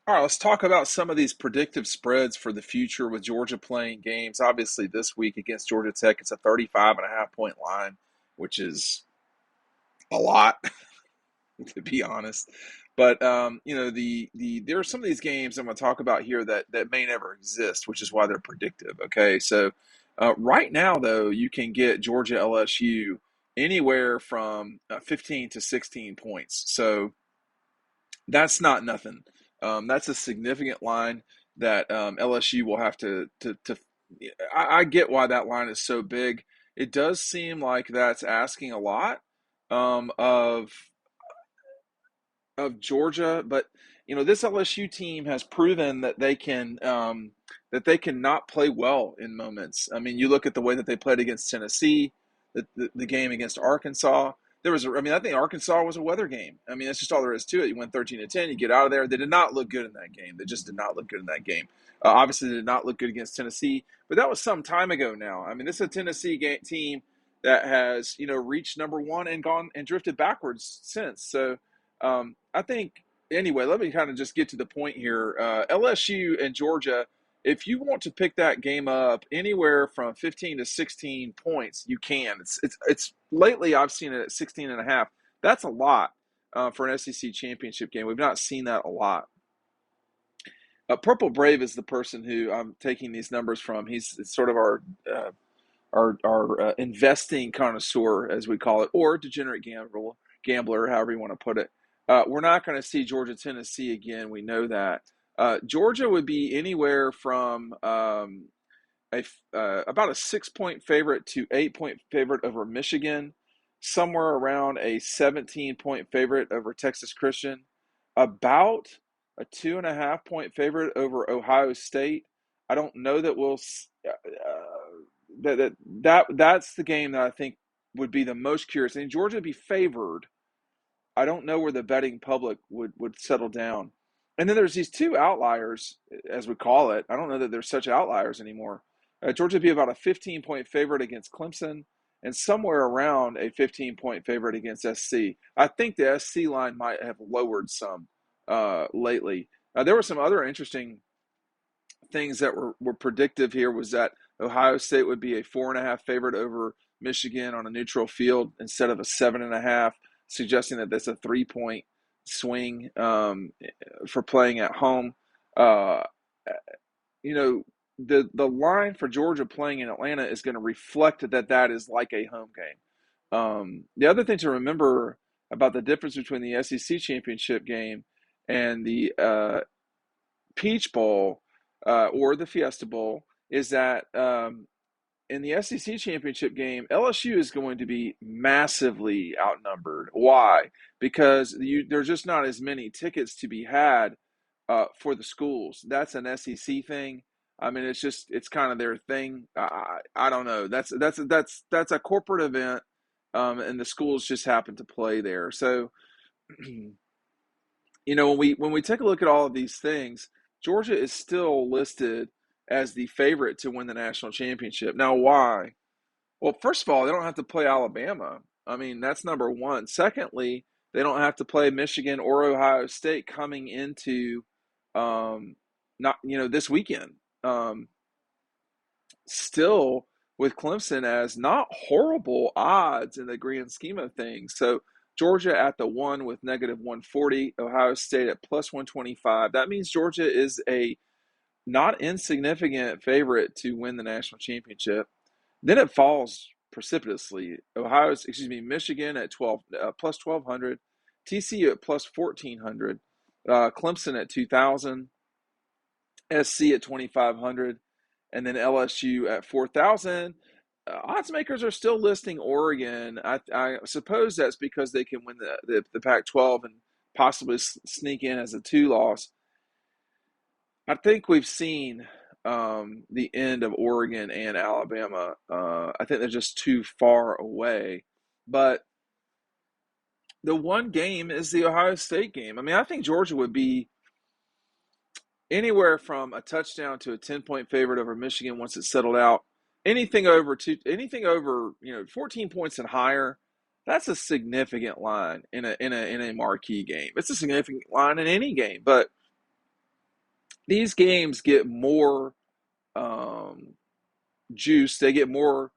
All right, let's talk about some of these predictive spreads for the future with Georgia playing games. Obviously, this week against Georgia Tech, it's a 35.5 point line, which is a lot, to be honest. But there are some of these games I'm going to talk about here that may never exist, which is why they're predictive. Okay, so right now though, you can get Georgia LSU anywhere from 15 to 16 points. So that's not nothing. That's a significant line that LSU will have to. I get why that line is so big. It does seem like that's asking a lot of Georgia, but this LSU team has proven that they can not play well in moments. I mean, you look at the way that they played against Tennessee, the game against Arkansas. I think Arkansas was a weather game. I mean, that's just all there is to it. You win 13-10, you get out of there. They did not look good in that game. They just did not look good in that game. Obviously, they did not look good against Tennessee, but that was some time ago now. I mean, this is a Tennessee team that has reached number one and gone and drifted backwards since. So I think anyway. Let me kind of just get to the point here. LSU and Georgia. If you want to pick that game up anywhere from 15 to 16 points, you can. It's lately I've seen it at 16 and a half. That's a lot for an SEC championship game. We've not seen that a lot. Purple Brave is the person who I'm taking these numbers from. He's sort of our investing connoisseur, as we call it, or degenerate gambler, however you want to put it. We're not going to see Georgia Tennessee again. We know that. Georgia would be anywhere from about a 6 point favorite to 8 point favorite over Michigan, somewhere around a 17 point favorite over Texas Christian, about a 2.5 point favorite over Ohio State. I don't know that we'll that's the game that I think would be the most curious. And Georgia would be favored. I don't know where the betting public would settle down. And then there's these two outliers, as we call it. I don't know that they're such outliers anymore. Georgia would be about a 15 point favorite against Clemson and somewhere around a 15 point favorite against SC. I think the SC line might have lowered some lately. There were some other interesting things that were predictive here was that Ohio State would be a 4.5 favorite over Michigan on a neutral field instead of a 7.5, suggesting that that's a 3 point swing for playing at home. Uh, you know, the line for Georgia playing in Atlanta is going to reflect that is like a home game. The other thing to remember about the difference between the SEC championship game and the Peach Bowl or the Fiesta Bowl is that in the SEC championship game, LSU is going to be massively outnumbered. Why? Because there's just not as many tickets to be had for the schools. That's an SEC thing. I mean, it's kind of their thing. I don't know. That's a corporate event, and the schools just happen to play there. So when we take a look at all of these things, Georgia is still listed as the favorite to win the national championship. Now, why? Well, first of all, they don't have to play Alabama. I mean, that's number one. Secondly, they don't have to play Michigan or Ohio State coming into not this weekend. Um, Still with Clemson as not horrible odds in the grand scheme of things. So Georgia at the one with negative 140, Ohio State at plus 125. That means Georgia is a not insignificant favorite to win the national championship. Then it falls precipitously. Michigan at 12 plus 1,200, TCU at plus 1,400, Clemson at 2,000, SC at 2,500, and then LSU at 4,000. Odds makers are still listing Oregon. I suppose that's because they can win the Pac-12 and possibly sneak in as a two-loss. I think we've seen the end of Oregon and Alabama. I think they're just too far away. But the one game is the Ohio State game. I mean, I think Georgia would be anywhere from a touchdown to a 10 point favorite over Michigan once it's settled out. Anything over 14 points and higher, that's a significant line in a marquee game. It's a significant line in any game, but these games get more um, juice. They get more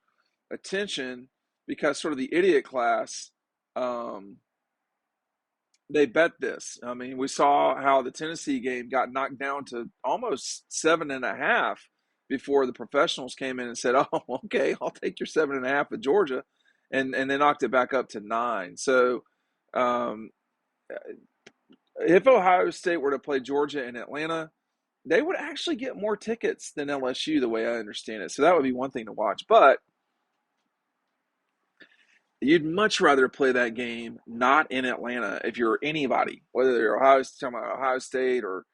attention because sort of the idiot class, um, they bet this. I mean, we saw how the Tennessee game got knocked down to almost 7.5 before the professionals came in and said, "Oh, okay, I'll take your 7.5 with Georgia," and they knocked it back up to 9. So, um, if Ohio State were to play Georgia in Atlanta, they would actually get more tickets than LSU, the way I understand it. So that would be one thing to watch. But you'd much rather play that game not in Atlanta if you're anybody, whether you're Ohio State or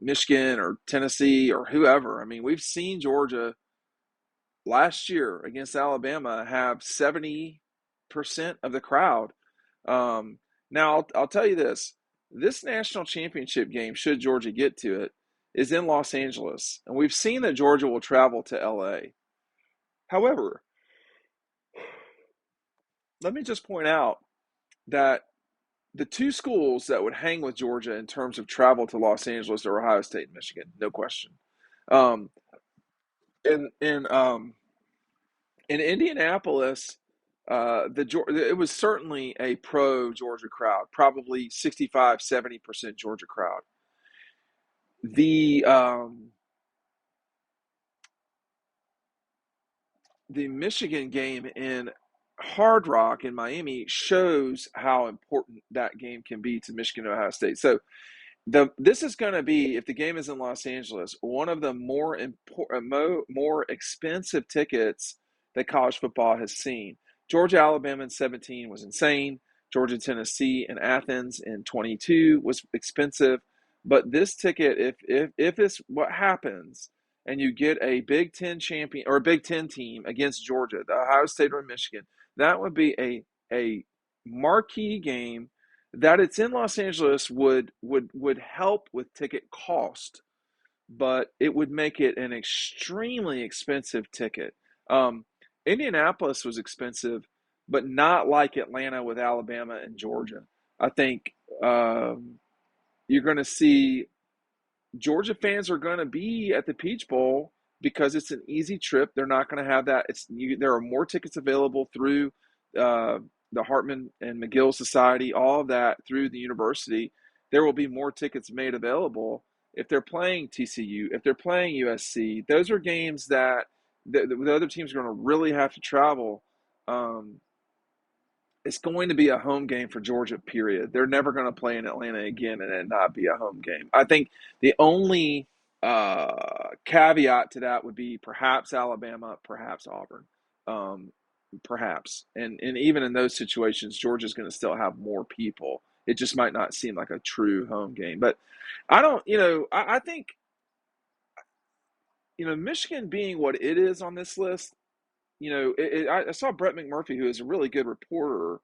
Michigan or Tennessee or whoever. I mean, we've seen Georgia last year against Alabama have 70% of the crowd. Now I'll tell you this national championship game, should Georgia get to it, is in Los Angeles, and we've seen that Georgia will travel to LA. However, let me just point out that the two schools that would hang with Georgia in terms of travel to Los Angeles are Ohio State and Michigan, no question. Um, in in um, in Indianapolis, it was certainly a pro Georgia crowd, probably 65-70% Georgia crowd. The the Michigan game in Hard Rock in Miami shows how important that game can be to Michigan and Ohio State. So this is going to be, if the game is in Los Angeles, one of the more expensive tickets that college football has seen. Georgia Alabama in 17 was insane. Georgia Tennessee in Athens in 22 was expensive. But this ticket, if it's what happens, and you get a Big Ten champion or a Big Ten team against Georgia, the Ohio State or Michigan, that would be a marquee game. That it's in Los Angeles would help with ticket cost, but it would make it an extremely expensive ticket. Um, Indianapolis was expensive, but not like Atlanta with Alabama and Georgia. I think you're going to see Georgia fans are going to be at the Peach Bowl because it's an easy trip. They're not going to have that. There are more tickets available through uh, the Hartman and McGill Society, all of that through the university. There will be more tickets made available if they're playing TCU, if they're playing USC. Those are games that the other teams are going to really have to travel. Um, it's going to be a home game for Georgia, period. They're never going to play in Atlanta again and it not be a home game. I think the only caveat to that would be perhaps Alabama, perhaps Auburn, um, perhaps. And even in those situations, Georgia's going to still have more people. It just might not seem like a true home game. But I don't, I think, Michigan being what it is on this list, I saw Brett McMurphy, who is a really good reporter,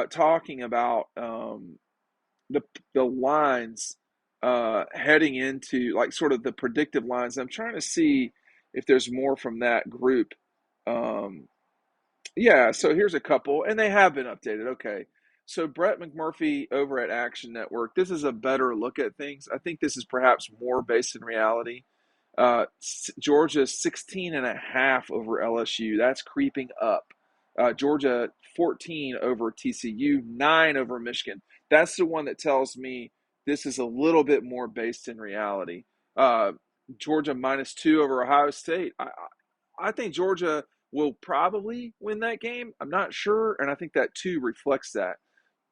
talking about the the lines heading into like sort of the predictive lines. I'm trying to see if there's more from that group. Um, yeah, so here's a couple, and they have been updated. Okay. So Brett McMurphy over at Action Network, this is a better look at things. I think this is perhaps more based in reality. Georgia 16.5 over LSU. That's creeping up. Georgia 14 over TCU, 9 over Michigan. That's the one that tells me this is a little bit more based in reality. Uh, Georgia -2 over Ohio State. I think Georgia will probably win that game. I'm not sure, and I think that too reflects that.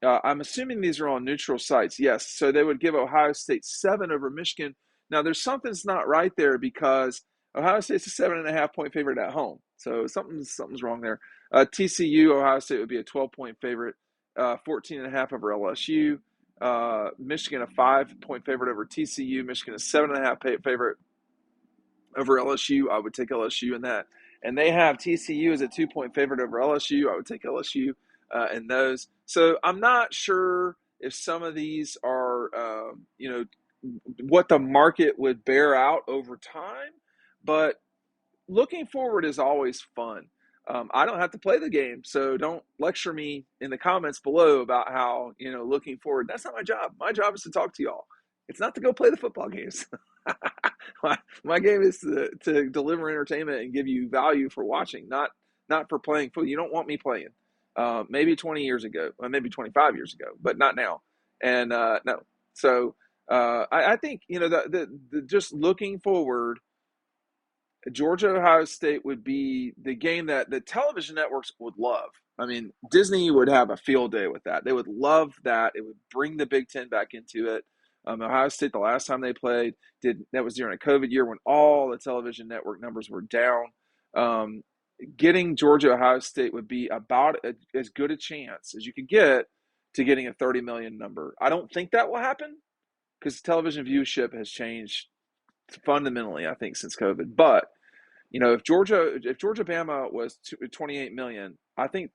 I'm assuming these are on neutral sites. Yes, so they would give Ohio State 7 over Michigan. Now, there's something's not right there because Ohio State's a 7.5 point favorite at home. So something's wrong there. TCU, Ohio State would be a 12 point favorite, 14.5 over LSU. Michigan, a 5 point favorite over TCU. Michigan, a 7.5 favorite over LSU. I would take LSU in that. And they have TCU as a 2 point favorite over LSU. I would take LSU in those. So I'm not sure if some of these are, what the market would bear out over time. But looking forward is always fun. I don't have to play the game, so don't lecture me in the comments below about how, looking forward. That's not my job. My job is to talk to y'all. It's not to go play the football games. My game is to deliver entertainment and give you value for watching, not for playing football. You don't want me playing. Maybe 20 years ago, or maybe 25 years ago, but not now. And no. So I think, the just looking forward, Georgia Ohio State would be the game that the television networks would love. I mean, Disney would have a field day with that. They would love that. It would bring the Big Ten back into it. Ohio State, the last time they played, that was during a COVID year when all the television network numbers were down. Getting Georgia Ohio State would be about as good a chance as you could get to getting a 30 million number. I don't think that will happen because television viewership has changed fundamentally, I think, since COVID. But if Georgia Bama was 28 million, I think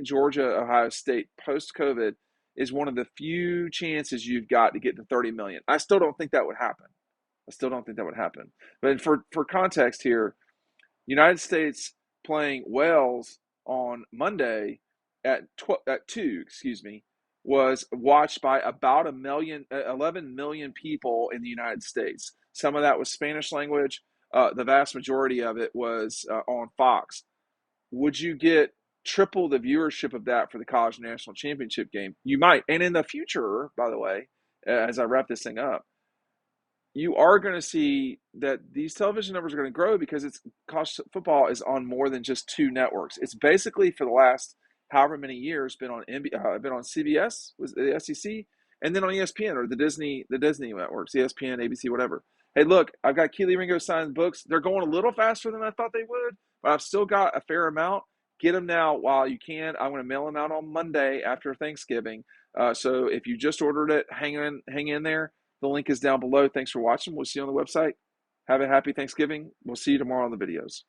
Georgia Ohio State post COVID is one of the few chances you've got to get to 30 million. I still don't think that would happen. But for context here, United States playing Wales on Monday at 2, was watched by about 11 million people in the United States. Some of that was Spanish language. The vast majority of it was on Fox. Would you get triple the viewership of that for the college national championship game? You might. And in the future, by the way, as I wrap this thing up, you are going to see that these television numbers are going to grow because college football is on more than just 2 networks. It's basically for the last however many years been on CBS, was the SEC, and then on ESPN or the Disney networks, ESPN, ABC, whatever. Hey, look, I've got Kelee Ringo-Signed books. They're going a little faster than I thought they would, but I've still got a fair amount. Get them now while you can. I'm going to mail them out on Monday after Thanksgiving. So if you just ordered it, hang in there. The link is down below. Thanks for watching. We'll see you on the website. Have a happy Thanksgiving. We'll see you tomorrow on the videos.